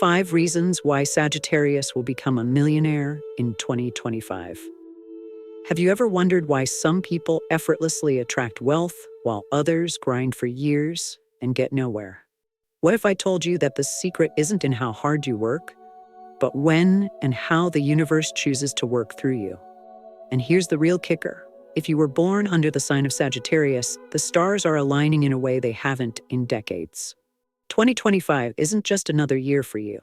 5 reasons why Sagittarius will become a millionaire in 2025. Have you ever wondered why some people effortlessly attract wealth while others grind for years and get nowhere? What if I told you that the secret isn't in how hard you work, but when and how the universe chooses to work through you? And here's the real kicker. If you were born under the sign of Sagittarius, the stars are aligning in a way they haven't in decades. 2025 isn't just another year for you.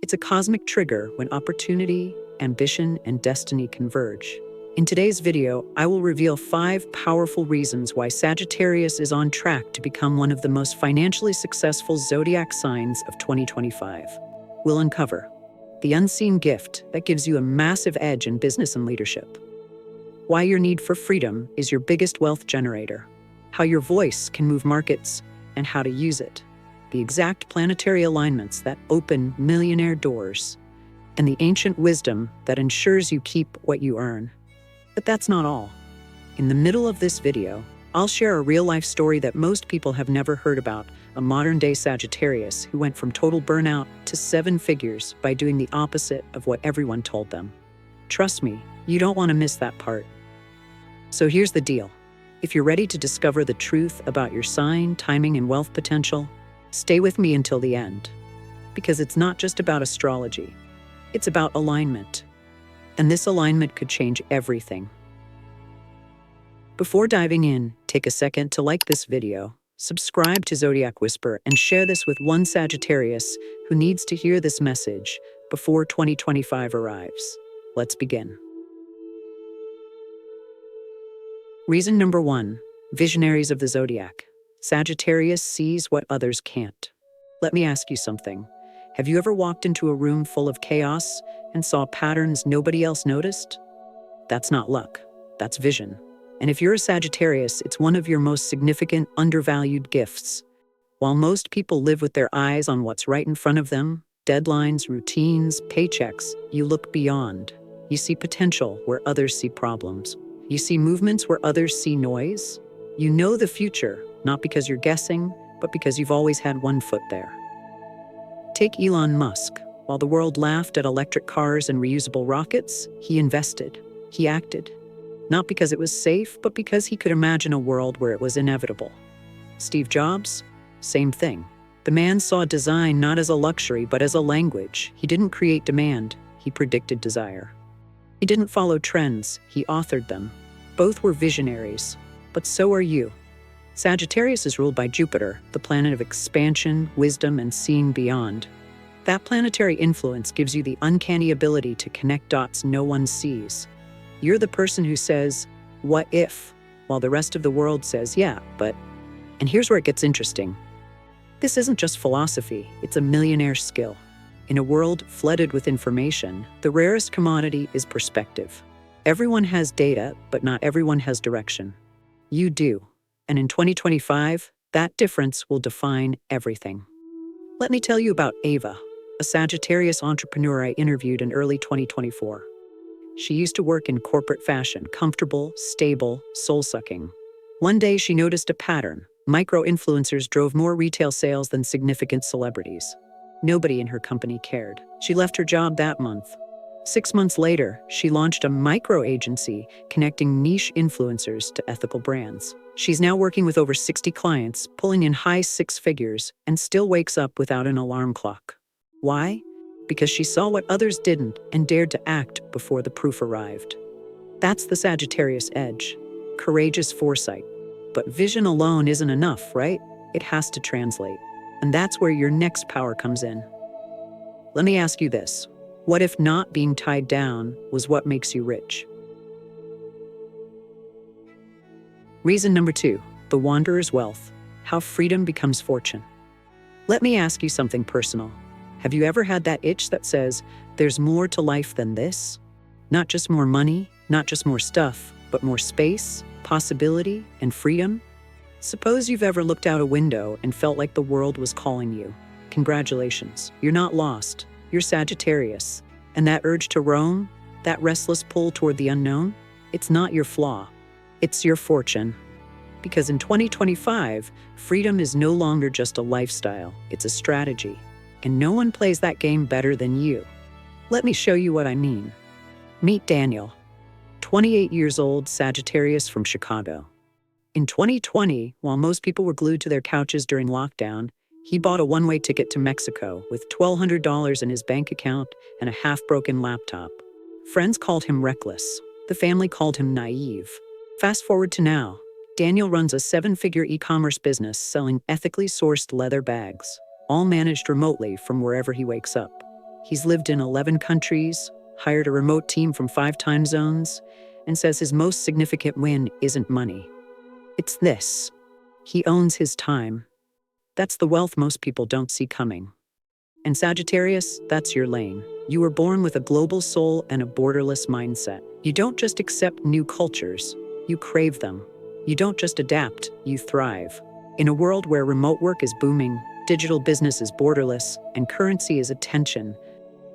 It's a cosmic trigger when opportunity, ambition, and destiny converge. In today's video, I will reveal 5 powerful reasons why Sagittarius is on track to become one of the most financially successful zodiac signs of 2025. We'll uncover the unseen gift that gives you a massive edge in business and leadership, why your need for freedom is your biggest wealth generator, how your voice can move markets, and how to use it, the exact planetary alignments that open millionaire doors, and the ancient wisdom that ensures you keep what you earn. But that's not all. In the middle of this video, I'll share a real-life story that most people have never heard about, a modern-day Sagittarius who went from total burnout to 7 figures by doing the opposite of what everyone told them. Trust me, you don't want to miss that part. So here's the deal. If you're ready to discover the truth about your sign, timing, and wealth potential, stay with me until the end. Because it's not just about astrology. It's about alignment. And this alignment could change everything. Before diving in, take a second to like this video, subscribe to Zodiac Whisper, and share this with one Sagittarius who needs to hear this message before 2025 arrives. Let's begin. Reason number 1, visionaries of the Zodiac. Sagittarius sees what others can't. Let me ask you something. Have you ever walked into a room full of chaos and saw patterns nobody else noticed? That's not luck, that's vision. And if you're a Sagittarius, it's one of your most significant, undervalued gifts. While most people live with their eyes on what's right in front of them, deadlines, routines, paychecks, you look beyond. You see potential where others see problems. You see movements where others see noise. You know the future, not because you're guessing, but because you've always had one foot there. Take Elon Musk. While the world laughed at electric cars and reusable rockets, he invested. He acted. Not because it was safe, but because he could imagine a world where it was inevitable. Steve Jobs? Same thing. The man saw design not as a luxury, but as a language. He didn't create demand, he predicted desire. He didn't follow trends, he authored them. Both were visionaries, but so are you. Sagittarius is ruled by Jupiter, the planet of expansion, wisdom, and seeing beyond. That planetary influence gives you the uncanny ability to connect dots no one sees. You're the person who says, "What if?" while the rest of the world says, "Yeah, but..." And here's where it gets interesting. This isn't just philosophy, it's a millionaire skill. In a world flooded with information, the rarest commodity is perspective. Everyone has data, but not everyone has direction. You do. And in 2025, that difference will define everything. Let me tell you about Ava, a Sagittarius entrepreneur I interviewed in early 2024. She used to work in corporate fashion, comfortable, stable, soul-sucking. One day she noticed a pattern. Micro-influencers drove more retail sales than significant celebrities. Nobody in her company cared. She left her job that month. 6 months later, she launched a micro-agency connecting niche influencers to ethical brands. She's now working with over 60 clients, pulling in high 6 figures, and still wakes up without an alarm clock. Why? Because she saw what others didn't and dared to act before the proof arrived. That's the Sagittarius edge. Courageous foresight. But vision alone isn't enough, right? It has to translate. And that's where your next power comes in. Let me ask you this. What if not being tied down was what makes you rich? Reason number 2, the wanderer's wealth, how freedom becomes fortune. Let me ask you something personal. Have you ever had that itch that says, there's more to life than this? Not just more money, not just more stuff, but more space, possibility, and freedom? Suppose you've ever looked out a window and felt like the world was calling you. Congratulations, you're not lost. You're Sagittarius. And that urge to roam, that restless pull toward the unknown, it's not your flaw. It's your fortune. Because in 2025, freedom is no longer just a lifestyle, it's a strategy. and no one plays that game better than you. Let me show you what I mean. Meet Daniel, 28 years old, Sagittarius from Chicago. In 2020, while most people were glued to their couches during lockdown, he bought a one-way ticket to Mexico with $1,200 in his bank account and a half-broken laptop. Friends called him reckless. The family called him naive. Fast forward to now. Daniel runs a 7-figure e-commerce business selling ethically sourced leather bags, all managed remotely from wherever he wakes up. He's lived in 11 countries, hired a remote team from 5 time zones, and says his most significant win isn't money. It's this. He owns his time. That's the wealth most people don't see coming. And Sagittarius, that's your lane. You were born with a global soul and a borderless mindset. You don't just accept new cultures, you crave them. You don't just adapt, you thrive. In a world where remote work is booming, digital business is borderless, and currency is attention,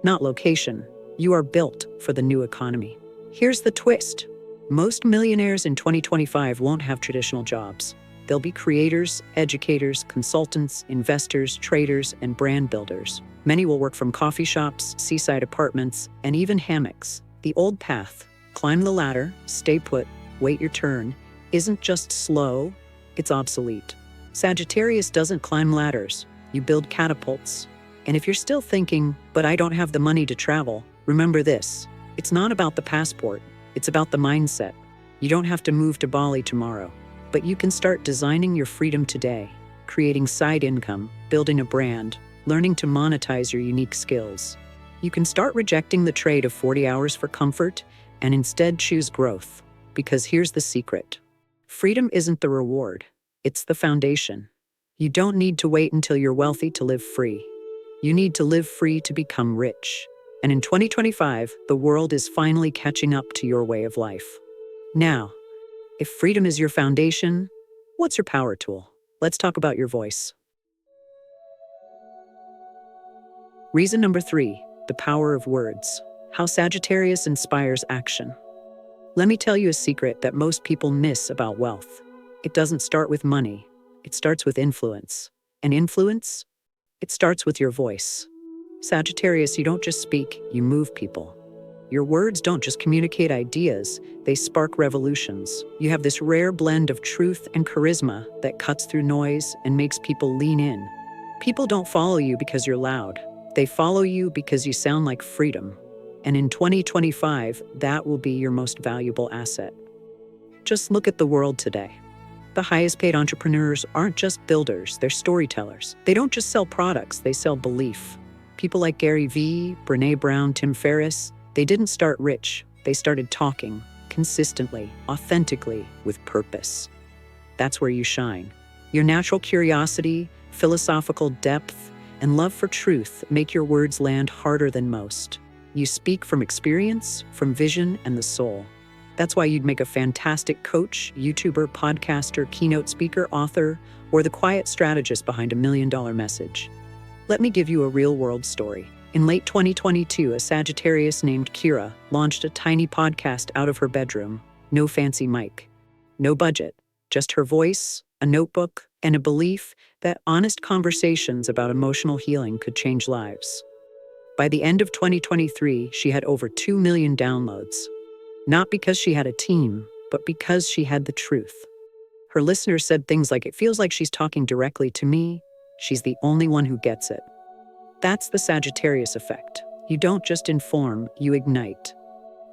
not location, you are built for the new economy. Here's the twist. Most millionaires in 2025 won't have traditional jobs. They'll be creators, educators, consultants, investors, traders, and brand builders. Many will work from coffee shops, seaside apartments, and even hammocks. The old path, climb the ladder, stay put, wait your turn, isn't just slow, it's obsolete. Sagittarius doesn't climb ladders, you build catapults. And if you're still thinking, but I don't have the money to travel, remember this. It's not about the passport, it's about the mindset. You don't have to move to Bali tomorrow, but you can start designing your freedom today, creating side income, building a brand, learning to monetize your unique skills. You can start rejecting the trade of 40 hours for comfort and instead choose growth. Because here's the secret. Freedom isn't the reward, it's the foundation. You don't need to wait until you're wealthy to live free. You need to live free to become rich. And in 2025, the world is finally catching up to your way of life. Now, if freedom is your foundation, what's your power tool? Let's talk about your voice. Reason number 3, the power of words. How Sagittarius inspires action. Let me tell you a secret that most people miss about wealth. It doesn't start with money. It starts with influence. And influence? It starts with your voice. Sagittarius, you don't just speak, you move people. Your words don't just communicate ideas, they spark revolutions. You have this rare blend of truth and charisma that cuts through noise and makes people lean in. People don't follow you because you're loud. They follow you because you sound like freedom. And in 2025, that will be your most valuable asset. Just look at the world today. The highest paid entrepreneurs aren't just builders, they're storytellers. They don't just sell products, they sell belief. People like Gary Vee, Brené Brown, Tim Ferriss, they didn't start rich. They started talking, consistently, authentically, with purpose. That's where you shine. Your natural curiosity, philosophical depth, and love for truth make your words land harder than most. You speak from experience, from vision, and the soul. That's why you'd make a fantastic coach, YouTuber, podcaster, keynote speaker, author, or the quiet strategist behind $1 million message. Let me give you a real-world story. In late 2022, a Sagittarius named Kira launched a tiny podcast out of her bedroom. No fancy mic, no budget, just her voice, a notebook, and a belief that honest conversations about emotional healing could change lives. By the end of 2023, she had over 2 million downloads. Not because she had a team, but because she had the truth. Her listeners said things like, "It feels like she's talking directly to me. She's the only one who gets it." That's the Sagittarius effect. You don't just inform, you ignite.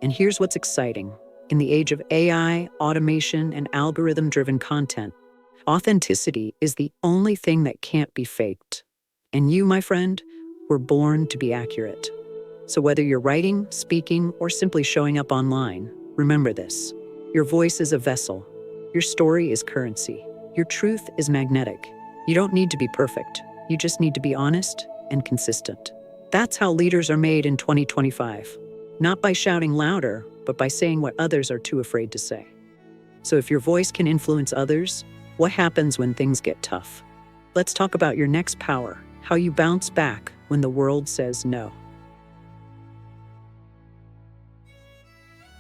And here's what's exciting. In the age of AI, automation, and algorithm-driven content, authenticity is the only thing that can't be faked. And you, my friend, were born to be accurate. So whether you're writing, speaking, or simply showing up online, remember this. Your voice is a vessel. Your story is currency. Your truth is magnetic. You don't need to be perfect. You just need to be honest and consistent. That's how leaders are made in 2025. Not by shouting louder, but by saying what others are too afraid to say. So if your voice can influence others, what happens when things get tough? Let's talk about your next power, how you bounce back when the world says no.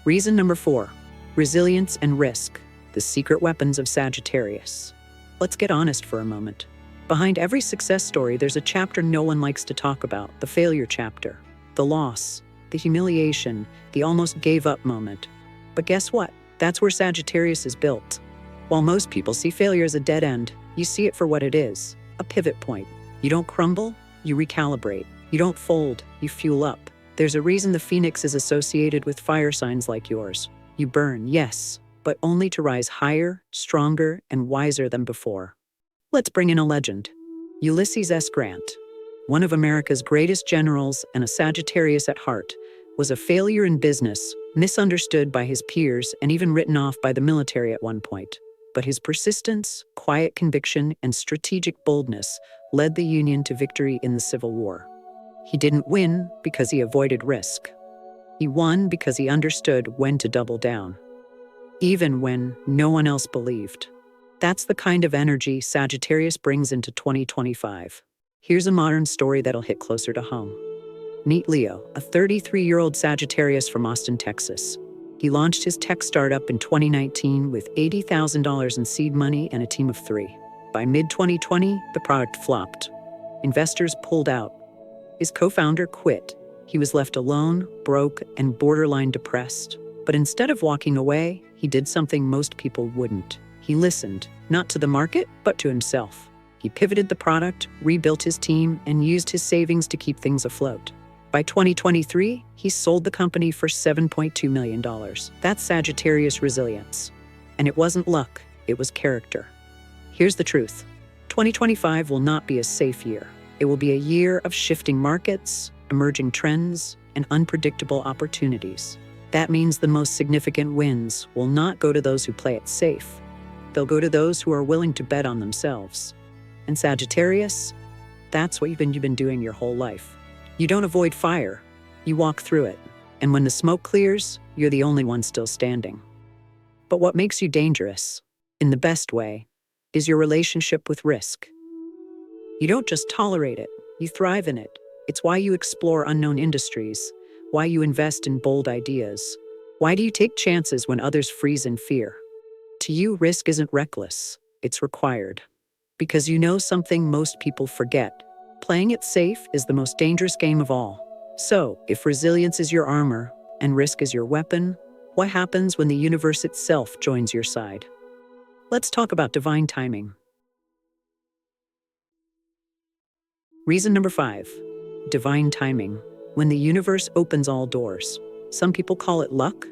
Reason number 4, resilience and risk, the secret weapons of Sagittarius. Let's get honest for a moment. Behind every success story, there's a chapter no one likes to talk about, the failure chapter, the loss, the humiliation, the almost gave up moment. But guess what? That's where Sagittarius is built. While most people see failure as a dead end, you see it for what it is, a pivot point. You don't crumble, you recalibrate. You don't fold, you fuel up. There's a reason the phoenix is associated with fire signs like yours. You burn, yes, but only to rise higher, stronger, and wiser than before. Let's bring in a legend. Ulysses S. Grant, one of America's greatest generals and a Sagittarius at heart, was a failure in business, misunderstood by his peers, and even written off by the military at one point. But his persistence, quiet conviction, and strategic boldness led the Union to victory in the Civil War. He didn't win because he avoided risk. He won because he understood when to double down, even when no one else believed. That's the kind of energy Sagittarius brings into 2025. Here's a modern story that'll hit closer to home. Meet Leo, a 33-year-old Sagittarius from Austin, Texas. He launched his tech startup in 2019 with $80,000 in seed money and a team of 3. By mid-2020, the product flopped. Investors pulled out. His co-founder quit. He was left alone, broke, and borderline depressed. But instead of walking away, he did something most people wouldn't. He listened, not to the market, but to himself. He pivoted the product, rebuilt his team, and used his savings to keep things afloat. By 2023, he sold the company for $7.2 million. That's Sagittarius resilience. And it wasn't luck, it was character. Here's the truth. 2025 will not be a safe year. It will be a year of shifting markets, emerging trends, and unpredictable opportunities. That means the most significant wins will not go to those who play it safe. They'll go to those who are willing to bet on themselves. And Sagittarius, that's what you've been doing your whole life. You don't avoid fire, you walk through it. And when the smoke clears, you're the only one still standing. But what makes you dangerous, in the best way, is your relationship with risk. You don't just tolerate it, you thrive in it. It's why you explore unknown industries, why you invest in bold ideas. Why do you take chances when others freeze in fear? To you, risk isn't reckless, it's required. Because you know something most people forget. Playing it safe is the most dangerous game of all. So, if resilience is your armor and risk is your weapon, what happens when the universe itself joins your side? Let's talk about divine timing. Reason number 5, divine timing. When the universe opens all doors. Some people call it luck,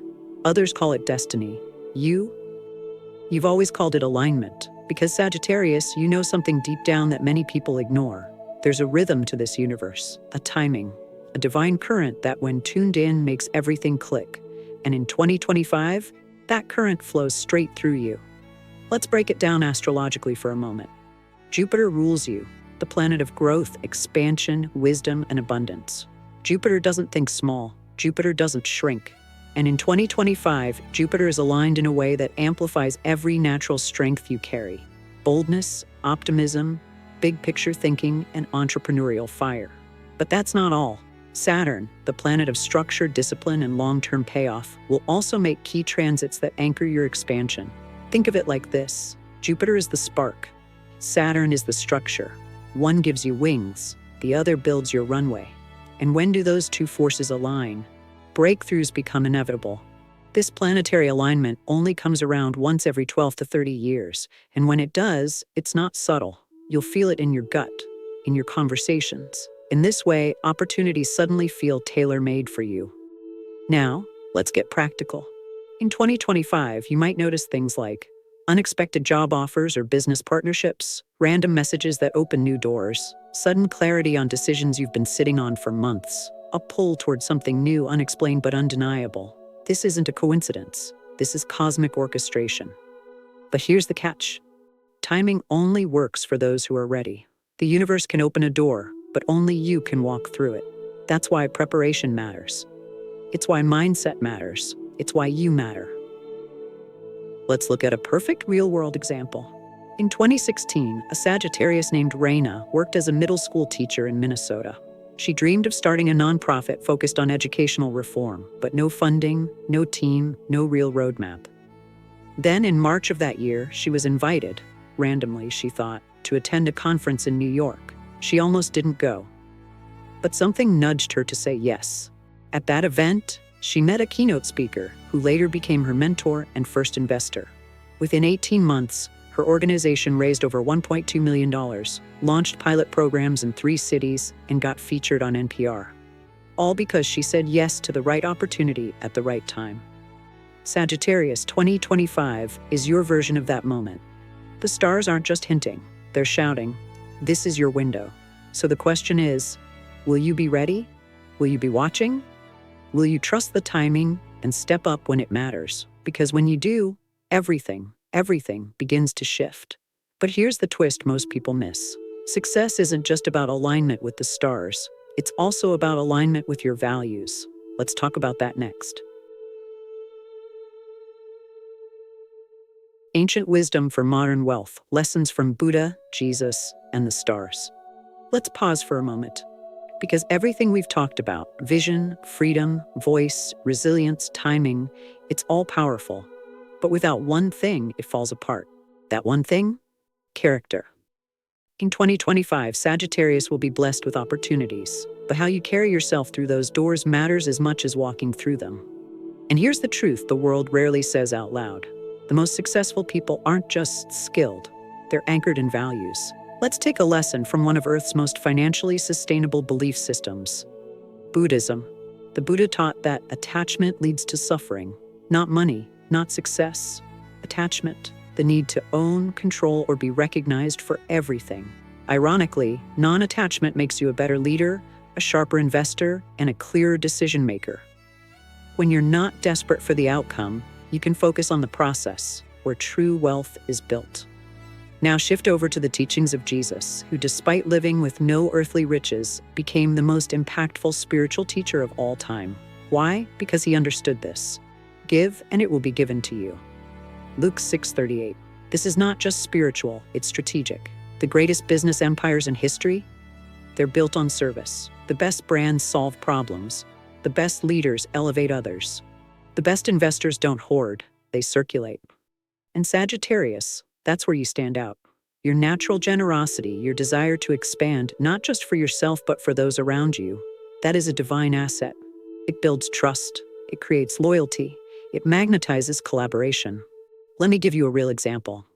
others call it destiny. You've always called it alignment. Because Sagittarius, you know something deep down that many people ignore. There's a rhythm to this universe, a timing, a divine current that when tuned in makes everything click. And in 2025, that current flows straight through you. Let's break it down astrologically for a moment. Jupiter rules you, the planet of growth, expansion, wisdom, and abundance. Jupiter doesn't think small. Jupiter doesn't shrink. And in 2025, Jupiter is aligned in a way that amplifies every natural strength you carry. Boldness, optimism, big picture thinking, and entrepreneurial fire. But that's not all. Saturn, the planet of structure, discipline, and long-term payoff, will also make key transits that anchor your expansion. Think of it like this. Jupiter is the spark. Saturn is the structure. One gives you wings, the other builds your runway. And when do those two forces align? Breakthroughs become inevitable. This planetary alignment only comes around once every 12 to 30 years, and when it does, it's not subtle. You'll feel it in your gut, in your conversations. In this way, opportunities suddenly feel tailor-made for you. Now, let's get practical. In 2025, you might notice things like unexpected job offers or business partnerships, random messages that open new doors, sudden clarity on decisions you've been sitting on for months, a pull towards something new, unexplained but undeniable. This isn't a coincidence. This is cosmic orchestration. But here's the catch. Timing only works for those who are ready. The universe can open a door, but only you can walk through it. That's why preparation matters. It's why mindset matters. It's why you matter. Let's look at a perfect real-world example. In 2016, a Sagittarius named Raina worked as a middle school teacher in Minnesota. She dreamed of starting a nonprofit focused on educational reform, but no funding, no team, no real roadmap. Then in March of that year, she was invited, randomly she thought, to attend a conference in New York. She almost didn't go. But something nudged her to say yes. At that event, she met a keynote speaker who later became her mentor and first investor. Within 18 months, her organization raised over $1.2 million, launched pilot programs in 3 cities, and got featured on NPR. All because she said yes to the right opportunity at the right time. Sagittarius 2025 is your version of that moment. The stars aren't just hinting, they're shouting, "This is your window." So the question is, will you be ready? Will you be watching? Will you trust the timing and step up when it matters? Because when you do, everything begins to shift. But here's the twist most people miss. Success isn't just about alignment with the stars. It's also about alignment with your values. Let's talk about that next. Ancient wisdom for modern wealth, lessons from Buddha, Jesus, and the stars. Let's pause for a moment. Because everything we've talked about, vision, freedom, voice, resilience, timing, it's all powerful. But without one thing, it falls apart. That one thing? Character. In 2025, Sagittarius will be blessed with opportunities, but how you carry yourself through those doors matters as much as walking through them. And here's the truth the world rarely says out loud. The most successful people aren't just skilled, they're anchored in values. Let's take a lesson from one of Earth's most financially sustainable belief systems, Buddhism. The Buddha taught that attachment leads to suffering, not money, not success. Attachment, the need to own, control, or be recognized for everything. Ironically, non-attachment makes you a better leader, a sharper investor, and a clearer decision maker. When you're not desperate for the outcome, you can focus on the process, where true wealth is built. Now shift over to the teachings of Jesus, who despite living with no earthly riches, became the most impactful spiritual teacher of all time. Why? Because he understood this. Give, and it will be given to you. Luke 6:38. This is not just spiritual, it's strategic. The greatest business empires in history? They're built on service. The best brands solve problems. The best leaders elevate others. The best investors don't hoard, they circulate. And Sagittarius, that's where you stand out. Your natural generosity, your desire to expand, not just for yourself but for those around you, that is a divine asset. It builds trust, it creates loyalty, it magnetizes collaboration. Let me give you a real example.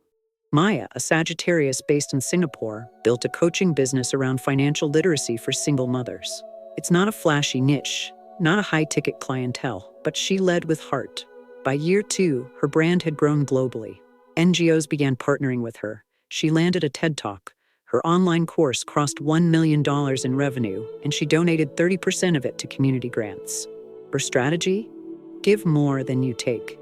Maya, a Sagittarius based in Singapore, built a coaching business around financial literacy for single mothers. It's not a flashy niche, not a high-ticket clientele, but she led with heart. By year 2, her brand had grown globally. NGOs began partnering with her. She landed a TED Talk. Her online course crossed $1 million in revenue, and she donated 30% of it to community grants. Her strategy? Give more than you take.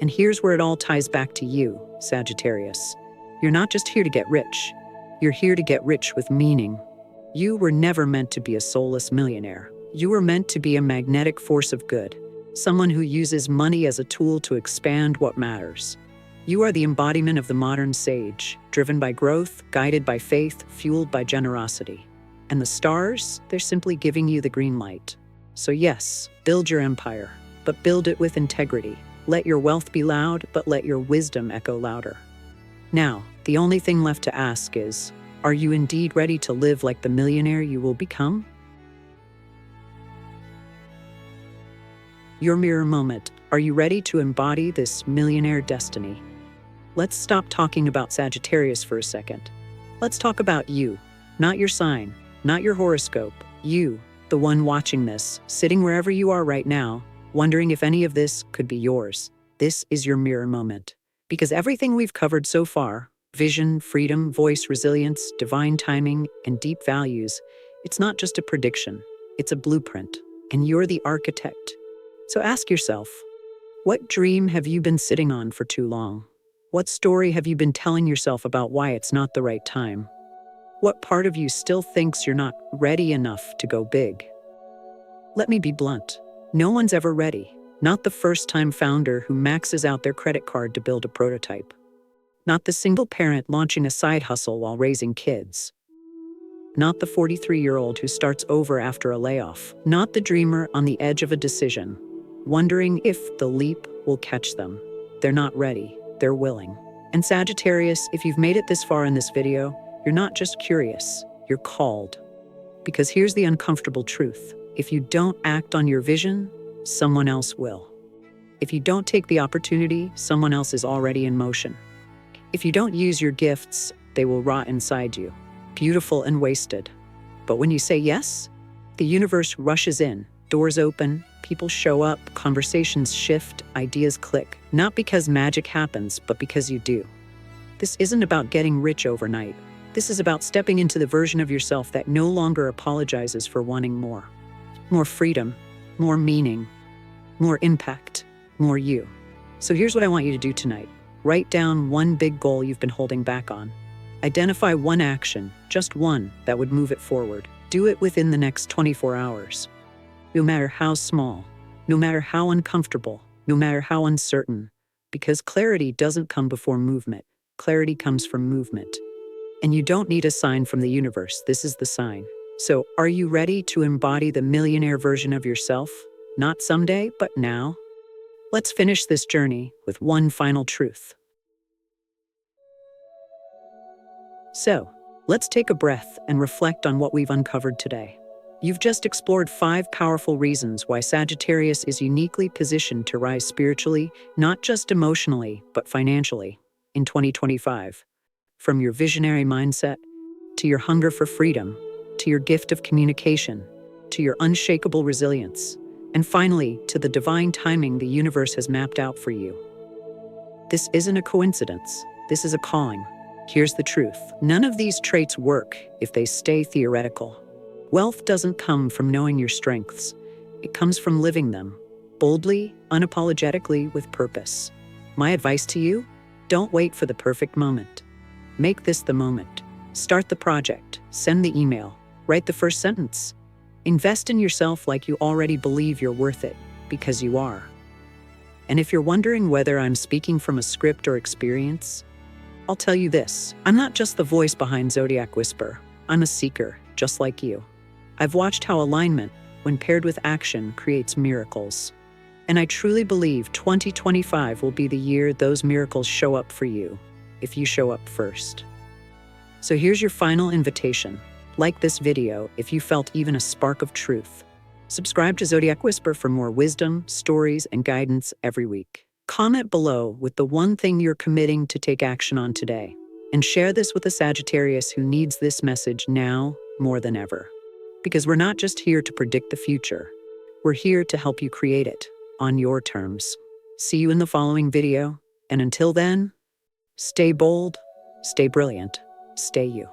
And here's where it all ties back to you, Sagittarius. You're not just here to get rich. You're here to get rich with meaning. You were never meant to be a soulless millionaire. You were meant to be a magnetic force of good, someone who uses money as a tool to expand what matters. You are the embodiment of the modern sage, driven by growth, guided by faith, fueled by generosity. And the stars, they're simply giving you the green light. So yes, build your empire, but build it with integrity. Let your wealth be loud, but let your wisdom echo louder. Now, the only thing left to ask is, are you indeed ready to live like the millionaire you will become? Your mirror moment. Are you ready to embody this millionaire destiny? Let's stop talking about Sagittarius for a second. Let's talk about you, not your sign, not your horoscope. You, the one watching this, sitting wherever you are right now, wondering if any of this could be yours. This is your mirror moment. Because everything we've covered so far, vision, freedom, voice, resilience, divine timing, and deep values, it's not just a prediction, it's a blueprint, and you're the architect. So ask yourself, what dream have you been sitting on for too long? What story have you been telling yourself about why it's not the right time? What part of you still thinks you're not ready enough to go big? Let me be blunt. No one's ever ready. Not the first-time founder who maxes out their credit card to build a prototype. Not the single parent launching a side hustle while raising kids. Not the 43-year-old who starts over after a layoff. Not the dreamer on the edge of a decision, wondering if the leap will catch them. They're not ready. They're willing. And Sagittarius, if you've made it this far in this video, You're not just curious, you're called. Because here's the uncomfortable truth. If you don't act on your vision, someone else will. If you don't take the opportunity, someone else is already in motion. If you don't use your gifts, they will rot inside you, beautiful and wasted. But when you say yes, the universe rushes in, doors open, people show up, conversations shift, ideas click. Not because magic happens, but because you do. This isn't about getting rich overnight. This is about stepping into the version of yourself that no longer apologizes for wanting more. More freedom, more meaning, more impact, more you. So here's what I want you to do tonight. Write down one big goal you've been holding back on. Identify one action, just one, that would move it forward. Do it within the next 24 hours. No matter how small, no matter how uncomfortable, no matter how uncertain, because clarity doesn't come before movement. Clarity comes from movement. And you don't need a sign from the universe. This is the sign. So, are you ready to embody the millionaire version of yourself? Not someday, but now? Let's finish this journey with one final truth. So, let's take a breath and reflect on what we've uncovered today. You've just explored 5 powerful reasons why Sagittarius is uniquely positioned to rise spiritually, not just emotionally, but financially, in 2025. From your visionary mindset, to your hunger for freedom, to your gift of communication, to your unshakable resilience, and finally, to the divine timing the universe has mapped out for you. This isn't a coincidence. This is a calling. Here's the truth. None of these traits work if they stay theoretical. Wealth doesn't come from knowing your strengths. It comes from living them, boldly, unapologetically, with purpose. My advice to you? Don't wait for the perfect moment. Make this the moment. Start the project, send the email, write the first sentence. Invest in yourself like you already believe you're worth it, because you are. And if you're wondering whether I'm speaking from a script or experience, I'll tell you this. I'm not just the voice behind Zodiac Whisper. I'm a seeker, just like you. I've watched how alignment, when paired with action, creates miracles. And I truly believe 2025 will be the year those miracles show up for you, if you show up first. So here's your final invitation. Like this video if you felt even a spark of truth. Subscribe to Zodiac Whisper for more wisdom, stories, and guidance every week. Comment below with the one thing you're committing to take action on today. And share this with a Sagittarius who needs this message now more than ever. Because we're not just here to predict the future. We're here to help you create it on your terms. See you in the following video. And until then, stay bold, stay brilliant, stay you.